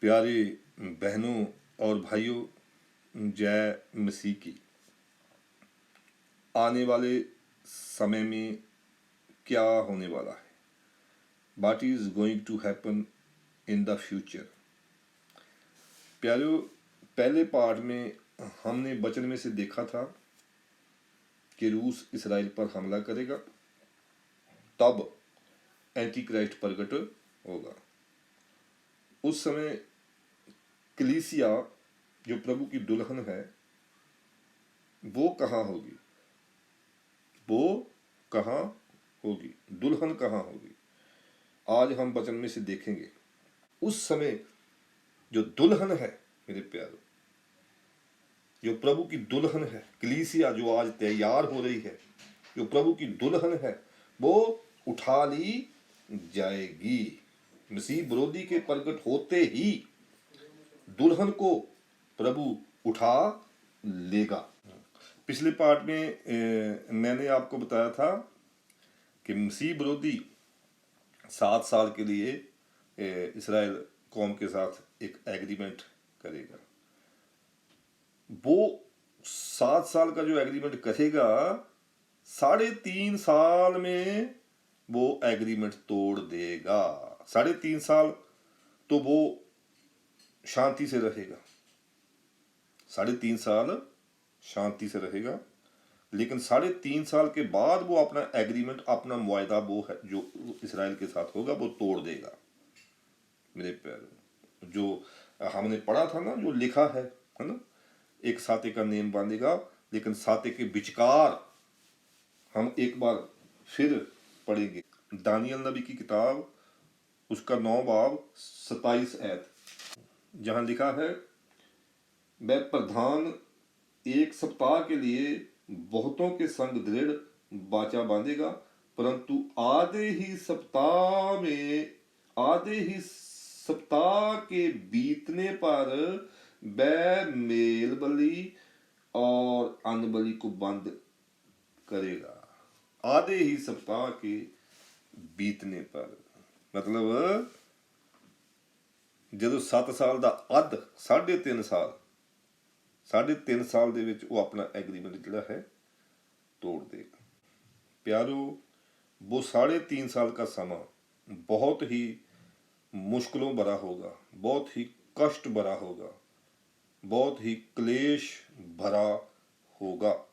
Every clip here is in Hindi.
प्यारे बहनों और भाइयों, जय मसीह की। आने वाले समय में क्या होने वाला है, what is going to happen in the future. प्यारे, पहले पार्ट में हमने वचन में से देखा था कि रूस इसराइल पर हमला करेगा, तब एंटी क्राइस्ट प्रकट होगा। उस समय कलीसिया जो प्रभु की दुल्हन है वो कहाँ होगी, दुल्हन कहाँ होगी, आज हम वचन में से देखेंगे। उस समय जो दुल्हन है मेरे प्यारों, जो प्रभु की दुल्हन है, कलीसिया जो आज तैयार हो रही है, जो प्रभु की दुल्हन है, वो उठा ली जाएगी। मसीह विरोधी के प्रकट होते ही दुल्हन को प्रभु उठा लेगा। पिछले पार्ट में मैंने आपको बताया था कि मसीह विरोधी 7 साल के लिए इस्राएल कौम के साथ एक एग्रीमेंट करेगा। वो 7 साल का जो एग्रीमेंट करेगा, 3.5 साल में वो एग्रीमेंट तोड़ देगा। 3.5 साल तो वो शांति से रहेगा, 3.5 साल शांति से रहेगा, लेकिन 3.5 साल के बाद वो अपना एग्रीमेंट, अपना मुआहदा वो है जो इसराइल के साथ होगा, वो तोड़ देगा। मेरे प्यारे, जो हमने पढ़ा था ना, जो लिखा है ना, एक साथे का नेम बांधेगा, लेकिन साथे के विचकार हम एक बार फिर पढ़ेंगे। दानियल नबी की किताब, उसका 9 बाब 27 आयत, जहां लिखा है, मैं प्रधान 1 सप्ताह के लिए बहुतों के संग दृढ़ वाचा बांधेगा, परंतु आधे ही सप्ताह के बीतने पर वह मेल बलि और अन्न बलि को बंद करेगा। आधे ही सप्ताह के बीतने पर मतलब ਜਦੋਂ 7 ਸਾਲ ਦਾ ਅੱਧ 3.5 ਸਾਲ ਦੇ ਵਿੱਚ ਉਹ ਆਪਣਾ एग्रीमेंट ਜਿਹੜਾ है तोड़ देगा। प्यारो, वो 3.5 साल का समा बहुत ही मुश्किलों भरा होगा, बहुत ही कष्ट भरा होगा, बहुत ही क्लेश भरा होगा।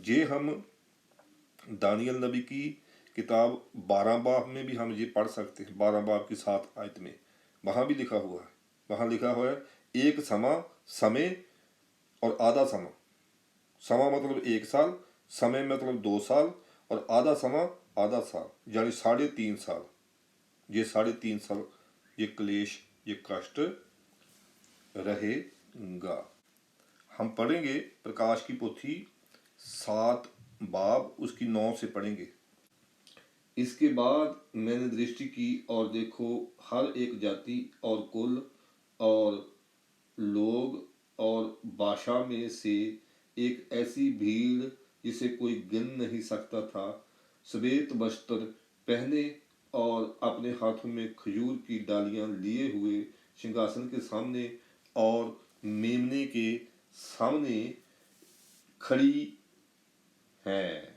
जे हम दानियल नबी की किताब 12 बाब में भी हम ये पढ़ सकते हैं। 12 बाब की 7 आयत में वहाँ भी लिखा हुआ है, वहाँ लिखा हुआ है, एक समय और आधा समा मतलब 1 साल, समय मतलब 2 साल, और आधा साल, यानी 3.5 साल। ये 3.5 साल ये क्लेश, ये कष्ट रहेगा। हम पढ़ेंगे प्रकाश की पोथी 7 बाब उसकी 9 से पढ़ेंगे। इसके बाद मैंने दृष्टि की और देखो, हर एक जाति और कुल और लोग और भाषा में से एक ऐसी भीड़ जिसे कोई गिन नहीं सकता था, श्वेत वस्त्र पहने और अपने हाथों में खजूर की डालियां लिए हुए सिंहासन के सामने और मेमने के सामने खड़ी है।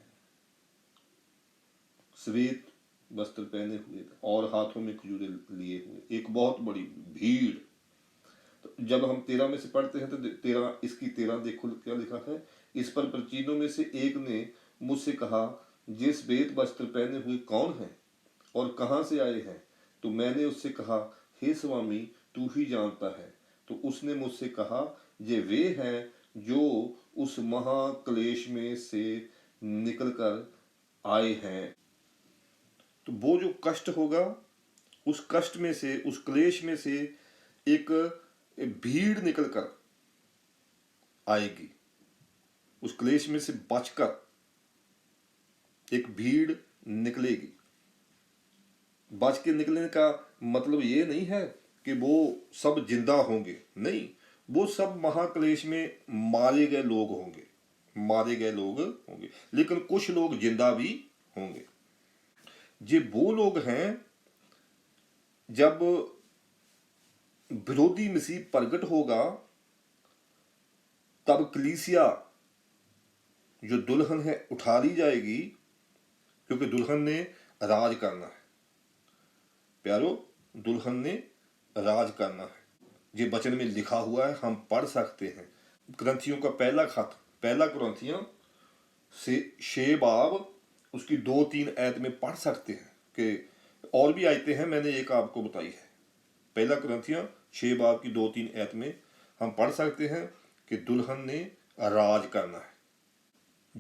श्वेत वस्त्र पहने हुए और हाथों में खजूरे लिए हुए एक बहुत बड़ी भीड़। तो जब हम 13 में से पढ़ते हैं तो 13 देखो क्या लिखा है। इस पर प्राचीनों में से एक ने मुझसे कहा, ये श्वेत वस्त्र पहने हुए कौन है और कहाँ से आए हैं? तो मैंने उससे कहा, हे स्वामी, तू ही जानता है। तो उसने मुझसे कहा, ये वे हैं जो उस महाक्लेश में से निकलकर आए हैं। तो वो जो कष्ट होगा, उस कष्ट में से, उस क्लेश में से एक भीड़ निकलकर आएगी। उस क्लेश में से बचकर एक भीड़ निकलेगी। बच के निकलने का मतलब ये नहीं है कि वो सब जिंदा होंगे, नहीं, वो सब महाक्लेश में मारे गए लोग होंगे, लेकिन कुछ लोग जिंदा भी होंगे। ये वो लोग हैं जब विरोधी मसीह प्रकट होगा तब कलीसिया जो दुल्हन है उठा ली जाएगी, क्योंकि दुल्हन ने राज करना है प्यारो, दुल्हन ने राज करना है। ये वचन में लिखा हुआ है, हम पढ़ सकते हैं। कुरिन्थियों का पहला खत, पहला कुरिन्थियों से 6 बाब उसकी 2-3 आयत में पढ़ सकते हैं कि और भी आयतें हैं, मैंने एक आपको बताई है। पहला कुरिन्थियों 6 बाब की 2-3 आयत में हम पढ़ सकते हैं कि दुल्हन ने राज करना है।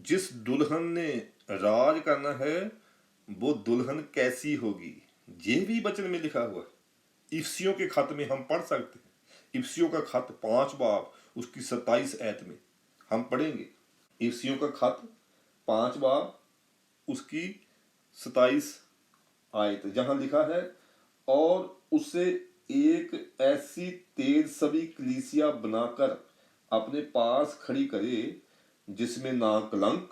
जिस दुल्हन ने राज करना है वो दुल्हन कैसी होगी, ये भी वचन में लिखा हुआ है। इफ्सियों के खत में हम पढ़ सकते हैं। इफ्सियों का खत 5 बाब उसकी 27 आयत में हम पढ़ेंगे। इफ्सियों का खत 5 बाब उसकी 27 आयत, जहां लिखा है, और उसे एक ऐसी तेज सभी कलीसिया बनाकर अपने पास खड़ी करे जिसमें ना कलंक,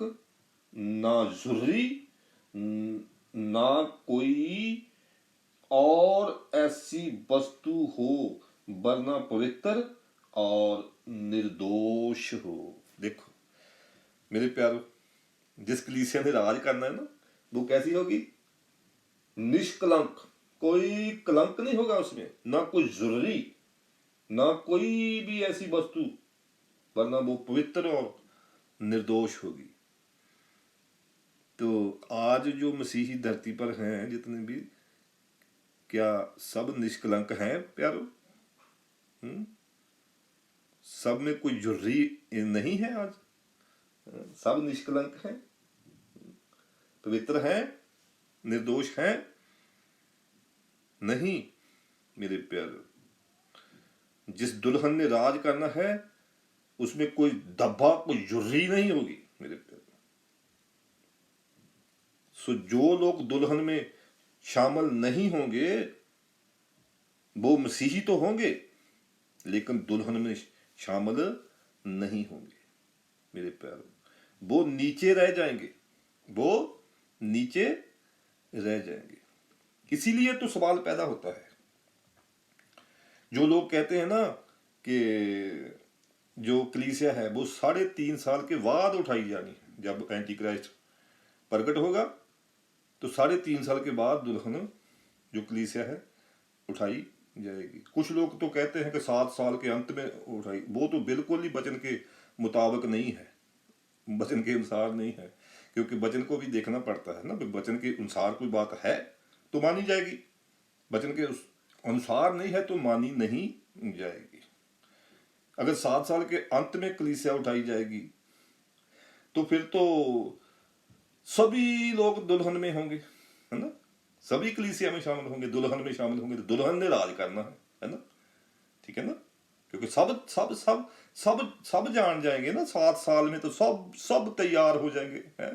ना झुर्री, ना कोई और ऐसी वस्तु हो, वरना पवित्र और निर्दोष हो। देखो मेरे प्यारो, जिस कलीसिया ने राज करना है ना, वो कैसी होगी? निष्कलंक, कोई कलंक नहीं होगा उसमें, ना कोई जरूरी, ना कोई भी ऐसी वस्तु, वरना वो पवित्र और निर्दोष होगी। तो आज जो मसीही धरती पर हैं जितने भी, क्या सब निष्कलंक हैं प्यारो? सब में कोई जुर्री नहीं है आज? सब निष्कलंक हैं, पवित्र हैं, निर्दोष हैं? नहीं मेरे प्यारो, जिस दुल्हन ने राज करना है उसमें कोई धब्बा, कोई जुर्री नहीं होगी मेरे प्यारो। सो जो लोग दुल्हन में शामिल नहीं होंगे वो मसीही तो होंगे लेकिन दुल्हन में शामिल नहीं होंगे मेरे प्यारो। वो नीचे रह जाएंगे, वो नीचे रह जाएंगे। इसीलिए तो सवाल पैदा होता है। जो लोग कहते हैं ना कि जो कलीसिया है वो 3.5 साल के बाद उठाई जानी है, जब एंटी क्राइस्ट प्रकट होगा तो 3.5 साल के बाद दुल्हन जो कलीसिया है उठाई जाएगी। कुछ लोग तो कहते हैं कि 7 साल के अंत में उठाई, वो तो बिल्कुल ही वचन के मुताबिक नहीं है, वचन के अनुसार नहीं है, क्योंकि वचन को भी देखना पड़ता है ना। वचन के अनुसार कोई बात है तो मानी जाएगी, वचन के अनुसार नहीं है तो मानी नहीं जाएगी। अगर 7 साल के अंत में कलीसिया उठाई जाएगी तो फिर तो सभी लोग दुल्हन में होंगे, है ना, सभी कलीसिया में शामिल होंगे, दुल्हन में शामिल होंगे, तो दुल्हन ने राज करना है ना, ठीक है ना, क्योंकि सब सब सब सब सब जान जाएंगे ना, 7 साल में तो सब सब तैयार हो जाएंगे, है,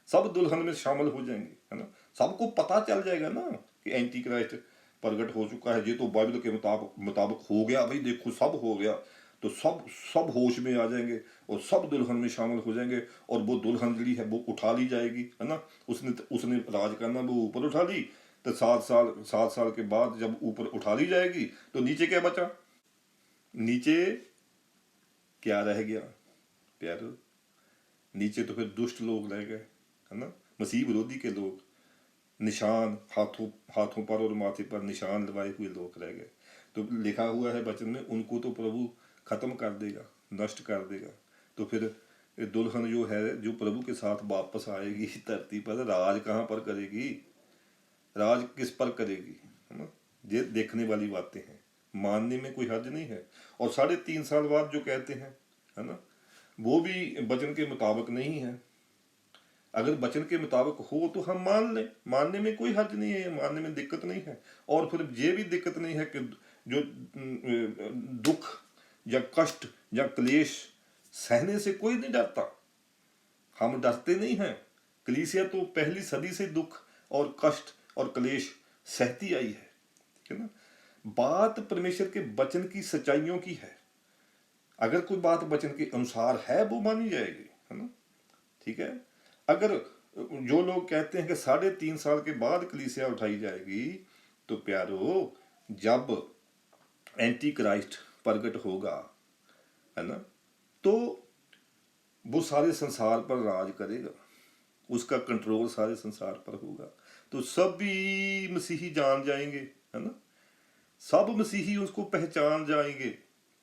सब दुल्हन में शामिल हो जाएंगे, है ना। सबको पता चल जाएगा ना कि एंटी क्राइस्ट प्रकट हो चुका है, ये तो बाइबल के मुताबिक हो गया भाई, देखो सब हो गया, तो सब सब होश में आ जाएंगे और सब दुल्हन में शामिल हो जाएंगे, और वो दुल्हन जड़ी है वो उठा ली जाएगी, है ना। उसने राज करना, वो ऊपर उठा ली, तो 7 साल के बाद जब ऊपर उठा ली जाएगी तो नीचे क्या बचा? नीचे क्या रह गया प्यारो? नीचे तो फिर दुष्ट लोग रह गए, है ना, मसीह विरोधी के लोग, निशान हाथों पर और माथे पर निशान लगाए हुए लोग रह गए। तो लिखा हुआ है वचन में, उनको तो प्रभु खत्म कर देगा, नष्ट कर देगा। तो फिर दुल्हन जो है, जो प्रभु के साथ वापस आएगी धरती पर, राज कहाँ पर करेगी? राज किस पर करेगी, है ना। ये देखने वाली बातें हैं, मानने में कोई हर्ज नहीं है। और 3.5 साल बाद जो कहते हैं, है ना, वो भी वचन के मुताबिक नहीं है। अगर वचन के मुताबिक हो तो हम मान लें, मानने में कोई हर्ज नहीं है, मानने में दिक्कत नहीं है। और फिर ये भी दिक्कत नहीं है कि जो दुख या कष्ट या क्लेश सहने से कोई नहीं डरता, हम डरते नहीं हैं। कलीसिया तो पहली सदी से दुख और कष्ट और क्लेश सहती आई है, ठीक है ना। बात परमेश्वर के वचन की सच्चाइयों की है। अगर कोई बात वचन के अनुसार है वो मानी जाएगी, है ना, ठीक है। अगर जो लोग कहते हैं कि 3.5 साल के बाद कलीसिया उठाई जाएगी, तो प्यारो जब एंटी क्राइस्ट प्रकट होगा, है ना, तो वो सारे संसार पर राज करेगा, उसका कंट्रोल सारे संसार पर होगा, तो सभी मसीही जान जाएंगे, है ना, सब मसीही उसको पहचान जाएंगे,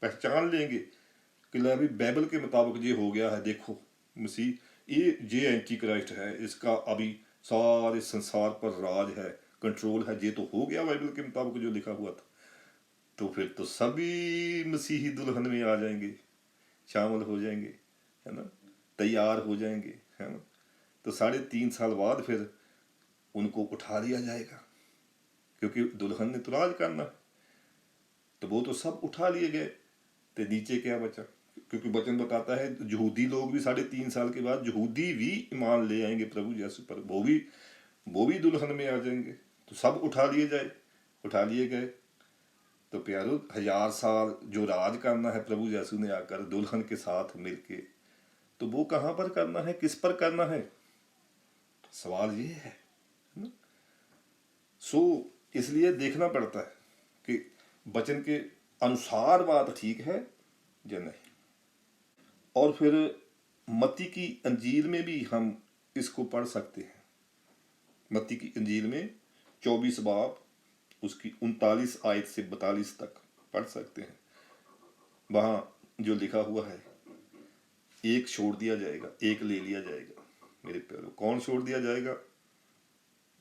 पहचान लेंगे कि ले अभी बाइबल के मुताबिक ये हो गया है, देखो मसीह ये एंटी क्राइस्ट है, इसका अभी सारे संसार पर राज है, कंट्रोल है, ये तो हो गया बाइबल के मुताबिक जो लिखा हुआ था। तो फिर तो सभी मसीही दुल्हन में आ जाएंगे, शामिल हो जाएंगे, है ना, तैयार हो जाएंगे, है ना। तो 3.5 साल बाद फिर उनको उठा लिया जाएगा, क्योंकि दुल्हन ने तो राज करना है, तो वो तो सब उठा लिए गए, तो नीचे क्या बचा, क्योंकि वचन बताता है यहूदी लोग भी 3.5 साल के बाद यहूदी भी ईमान ले आएंगे प्रभु यीशु पर, वो भी दुल्हन में आ जाएंगे, तो सब उठा लिए जाए, उठा लिए गए। तो प्यारो 1000 साल जो राज करना है प्रभु यीशु ने आकर दुल्हन के साथ मिलके, तो वो कहाँ पर करना है, किस पर करना है, सवाल ये है ना? सो इसलिए देखना पड़ता है कि वचन के अनुसार बात ठीक है या नहीं। और फिर मत्ती की अंजील में भी हम इसको पढ़ सकते हैं। मत्ती की अंजील में 24 बाब उसकी 39 आयत से 42 तक पढ़ सकते हैं। वहाँ जो लिखा हुआ है, एक छोड़ दिया जाएगा, एक ले लिया जाएगा। मेरे प्यारो, कौन छोड़ दिया जाएगा?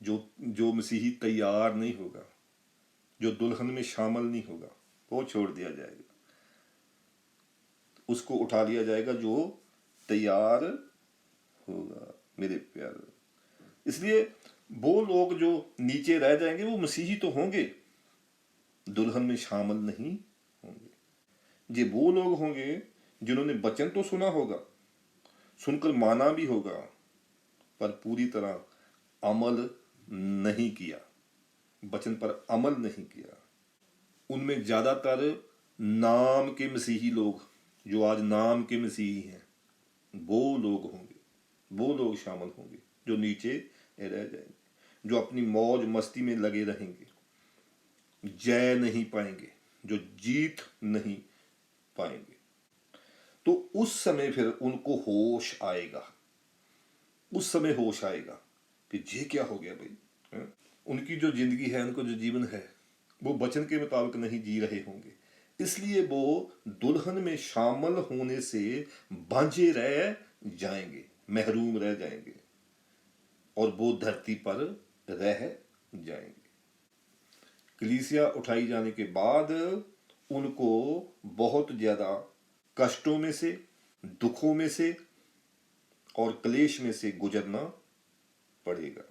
जो मसीही तैयार नहीं होगा, जो दुल्हन में शामिल नहीं होगा, वो छोड़ दिया जाएगा, उसको उठा लिया जाएगा जो तैयार होगा। मेरे प्यारे, इसलिए वो लोग जो नीचे रह जाएंगे वो मसीही तो होंगे, दुल्हन में शामिल नहीं होंगे। ये वो लोग होंगे जिन्होंने वचन तो सुना होगा, सुनकर माना भी होगा, पर पूरी तरह अमल नहीं किया, वचन पर अमल नहीं किया। उनमें ज्यादातर नाम के मसीही लोग, जो आज नाम के मसीही हैं, वो लोग होंगे, वो लोग शामिल होंगे जो नीचे रह जाएंगे, जो अपनी मौज मस्ती में लगे रहेंगे, जय नहीं पाएंगे, जो जीत नहीं पाएंगे। तो उस समय फिर उनको होश आएगा, उस समय होश आएगा कि ये क्या हो गया भाई, है? उनकी जो जिंदगी है, उनको जो जीवन है, वो वचन के मुताबिक नहीं जी रहे होंगे, इसलिए वो दुल्हन में शामिल होने से बांझे रह जाएंगे, महरूम रह जाएंगे, और वो धरती पर रह जाएंगे। कलीसिया उठाई जाने के बाद उनको बहुत ज्यादा कष्टों में से, दुखों में से और क्लेश में से गुजरना पड़ेगा।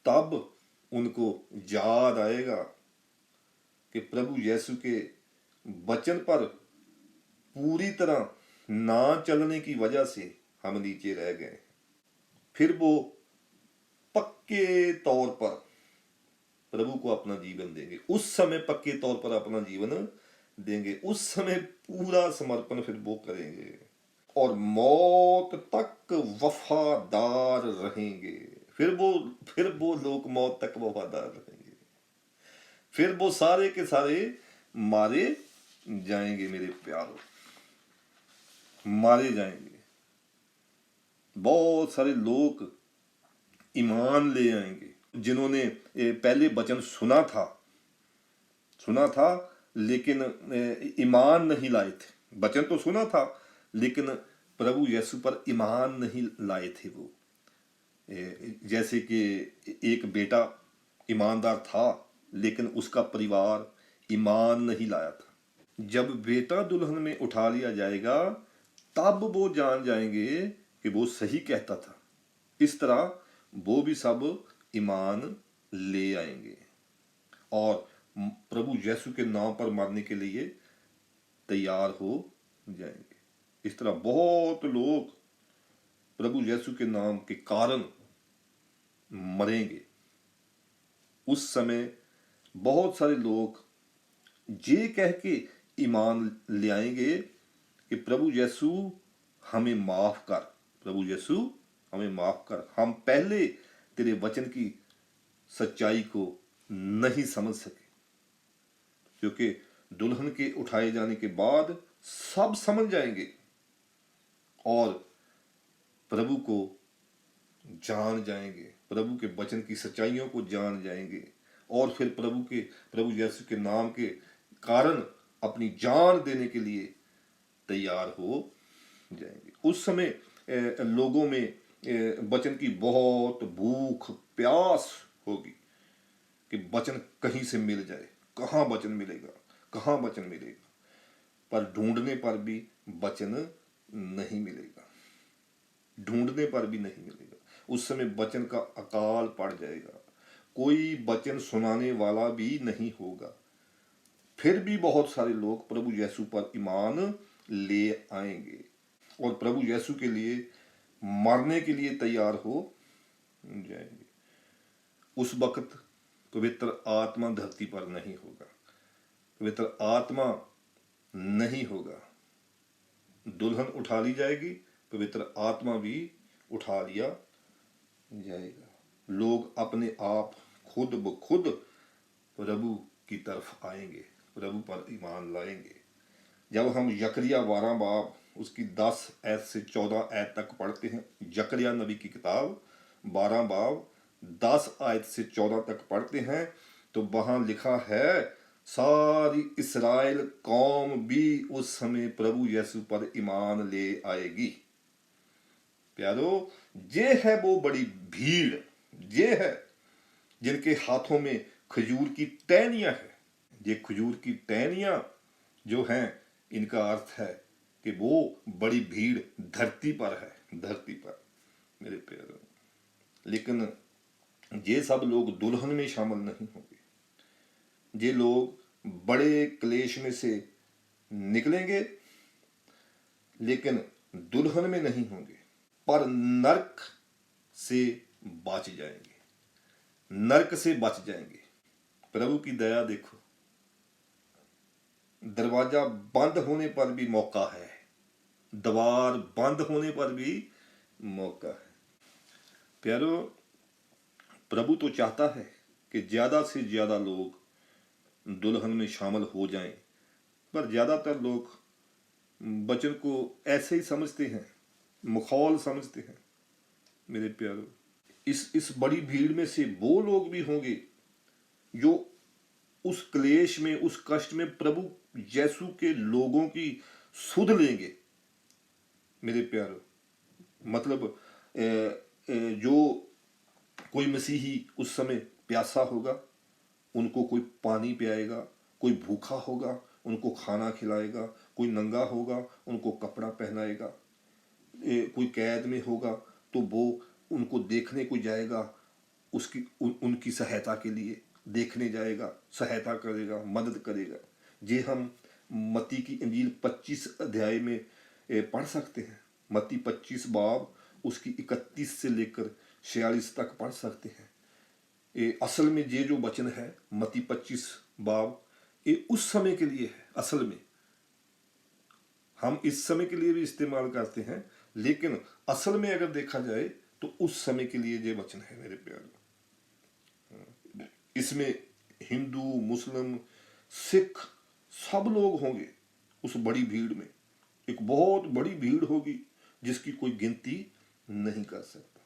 तब उनको याद आएगा कि प्रभु यीशु के वचन पर पूरी तरह ना चलने की वजह से हम नीचे रह गए। फिर वो पक्के तौर पर प्रभु को अपना जीवन देंगे, उस समय पक्के तौर पर अपना जीवन देंगे, उस समय पूरा समर्पण फिर वो करेंगे और मौत तक वफादार रहेंगे। फिर वो लोग मौत तक वफादार रहेंगे, फिर वो सारे के सारे मारे जाएंगे। मेरे प्यारों, मारे जाएंगे। बहुत सारे लोग ईमान ले आएंगे जिन्होंने पहले वचन सुना था लेकिन ईमान नहीं लाए थे। वचन तो सुना था लेकिन प्रभु यीशु पर ईमान नहीं लाए थे। वो जैसे कि एक बेटा ईमानदार था लेकिन उसका परिवार ईमान नहीं लाया था। जब बेटा दुल्हन में उठा लिया जाएगा तब वो जान जाएंगे कि वो सही कहता था। इस तरह वो भी सब ईमान ले आएंगे और प्रभु यीशु के नाम पर मरने के लिए तैयार हो जाएंगे। इस तरह बहुत लोग प्रभु यीशु के नाम के कारण मरेंगे। उस समय बहुत सारे लोग ये कह के ईमान ले आएंगे कि प्रभु यीशु हमें माफ कर, प्रभु यीशु हमें माफ कर, हम पहले तेरे वचन की सच्चाई को नहीं समझ सके। क्योंकि दुल्हन के उठाए जाने के बाद सब समझ जाएंगे और प्रभु को जान जाएंगे, प्रभु के वचन की सच्चाइयों को जान जाएंगे और फिर प्रभु यीशु के नाम के कारण अपनी जान देने के लिए तैयार हो जाएंगे। उस समय लोगों में वचन की बहुत भूख प्यास होगी कि वचन कहीं से मिल जाए। कहाँ वचन मिलेगा, कहाँ वचन मिलेगा, पर ढूंढने पर भी वचन नहीं मिलेगा, ढूंढने पर भी नहीं मिलेगा। उस समय वचन का अकाल पड़ जाएगा, कोई वचन सुनाने वाला भी नहीं होगा। फिर भी बहुत सारे लोग प्रभु यीशु पर ईमान ले आएंगे और प्रभु यीशु के लिए मरने के लिए तैयार हो जाएंगे। उस वक्त पवित्र आत्मा धरती पर नहीं होगा, पवित्र आत्मा नहीं होगा। दुल्हन उठा ली जाएगी, पवित्र आत्मा भी उठा लिया जाएगा। लोग अपने आप खुद ब खुद प्रभु की तरफ आएंगे, प्रभु पर ईमान लाएंगे। जब हम यकरिया 12 बाब उसकी 10 ऐत से 14 ऐत तक पढ़ते हैं, यकरिया नबी की किताब 12 बाब 10 आयत से 14 तक पढ़ते हैं, तो वहां लिखा है सारी इस्राएल कौम भी उस समय प्रभु यीशु पर ईमान ले आएगी। प्यारो, ये है वो बड़ी भीड़, ये है जिनके हाथों में खजूर की टहनियां है। ये खजूर की टहनियां जो हैं, इनका अर्थ है कि वो बड़ी भीड़ धरती पर है, धरती पर मेरे प्यारो। लेकिन ये सब लोग दुल्हन में शामिल नहीं होंगे। ये लोग बड़े क्लेश में से निकलेंगे लेकिन दुल्हन में नहीं होंगे, पर नरक से बच जाएंगे, नरक से बच जाएंगे। प्रभु की दया देखो, दरवाजा बंद होने पर भी मौका है, द्वार बंद होने पर भी मौका है। प्यारो, प्रभु तो चाहता है कि ज्यादा से ज्यादा लोग दुल्हन में शामिल हो जाएं, पर ज्यादातर लोग वचन को ऐसे ही समझते हैं, मखौल समझते हैं। मेरे प्यारो, इस बड़ी भीड़ में से वो लोग भी होंगे जो उस क्लेश में, उस कष्ट में प्रभु यीशु के लोगों की सुध लेंगे। मेरे प्यारो, मतलब जो कोई मसीही उस समय प्यासा होगा, उनको कोई पानी पिलाएगा, कोई भूखा होगा उनको खाना खिलाएगा, कोई नंगा होगा उनको कपड़ा पहनाएगा, कोई कैद में होगा तो वो उनको देखने को जाएगा, उनकी सहायता के लिए देखने जाएगा, सहायता करेगा, मदद करेगा। ये हम मत्ती की इंजील 25 अध्याय में पढ़ सकते हैं। मत्ती 25 बाब उसकी 31 से लेकर 46 तक पढ़ सकते हैं। असल में ये जो वचन है मत्ती 25 बाब, ये उस समय के लिए है। असल में हम इस समय के लिए भी इस्तेमाल करते हैं, लेकिन असल में अगर देखा जाए तो उस समय के लिए ये वचन है मेरे प्यारे। इसमें हिंदू, मुस्लिम, सिख सब लोग होंगे उस बड़ी भीड़ में। एक बहुत बड़ी भीड़ होगी जिसकी कोई गिनती नहीं कर सकता,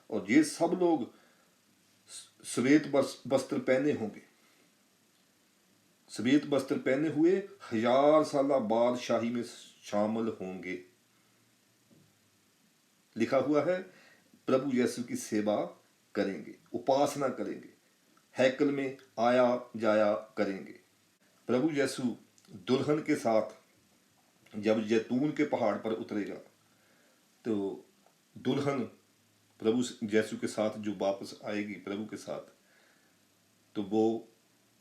और ये सब लोग श्वेत वस्त्र पहने होंगे, श्वेत वस्त्र पहने हुए 1000 साल बादशाही में शामिल होंगे। लिखा हुआ है प्रभु यीशु की सेवा करेंगे, उपासना करेंगे, हैकल में आया जाया करेंगे। प्रभु यीशु दुल्हन के साथ जब जैतून के पहाड़ पर उतरेगा तो दुल्हन प्रभु यीशु के साथ जो वापस आएगी प्रभु के साथ, तो वो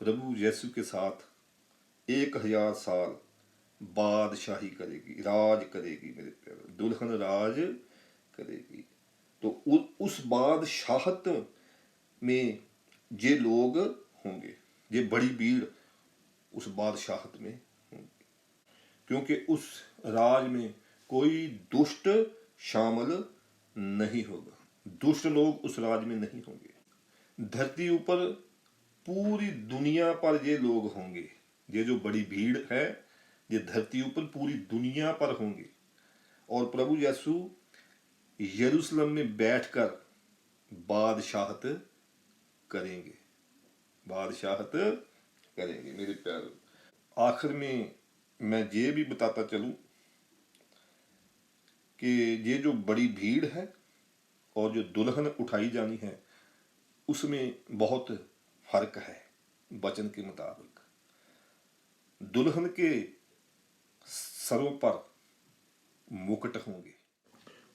प्रभु यीशु के साथ 1000 साल बादशाही करेगी, राज करेगी। मेरे प्यारे, दुल्हन राज करेगी। तो उस बादशाहत में ये लोग होंगे, ये बड़ी भीड़ उस बादशाहत में होंगी, क्योंकि उस राज में कोई दुष्ट शामिल नहीं होगा, दुष्ट लोग उस राज में नहीं होंगे। धरती ऊपर पूरी दुनिया पर ये लोग होंगे, ये जो बड़ी भीड़ है ये धरती ऊपर पूरी दुनिया पर होंगे और प्रभु यीशु यरूशलेम में बैठकर बादशाहत करेंगे, बादशाहत करेंगे मेरे प्यारे। आखिर में मैं ये भी बताता चलूं कि ये जो बड़ी भीड़ है और जो दुल्हन उठाई जानी है उसमें बहुत फर्क है। वचन के मुताबिक दुल्हन के सरों पर मुकुट होंगे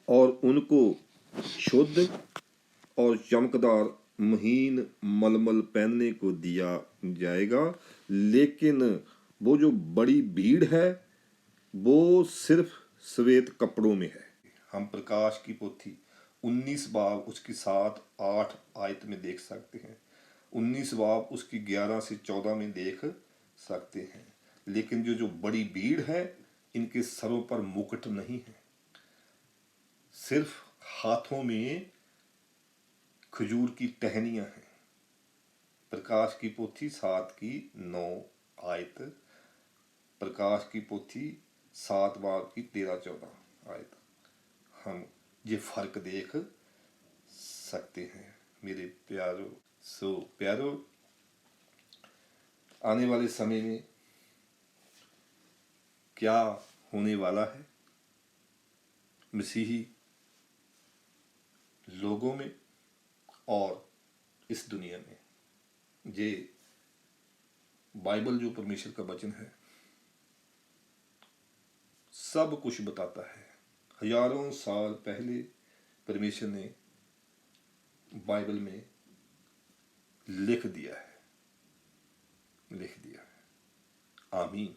और उनको शुद्ध और चमकदार महीन मलमल पहनने को दिया जाएगा, लेकिन वो जो बड़ी भीड़ है वो सिर्फ श्वेत कपड़ों में है। हम प्रकाश की पोथी 19 बाब उसकी 7-8 आयत में देख सकते हैं, 19 बाब उसकी 11 से 14 में देख सकते हैं। लेकिन जो बड़ी भीड़ है इनके सरों पर मुकुट नहीं है, सिर्फ हाथों में खजूर की टहनियां हैं। प्रकाश की पोथी 7:9 आयत, प्रकाश की पोथी 7 बाब की 13-14 आयत, हम ये फर्क देख सकते हैं मेरे प्यारो। सो प्यारो, आने वाले समय में क्या होने वाला है मसीही लोगों में और इस दुनिया में, ये बाइबल जो परमेश्वर का वचन है सब कुछ बताता है। हजारों साल पहले परमेश्वर ने बाइबल में लिख दिया है, लिख दिया है। आमीन।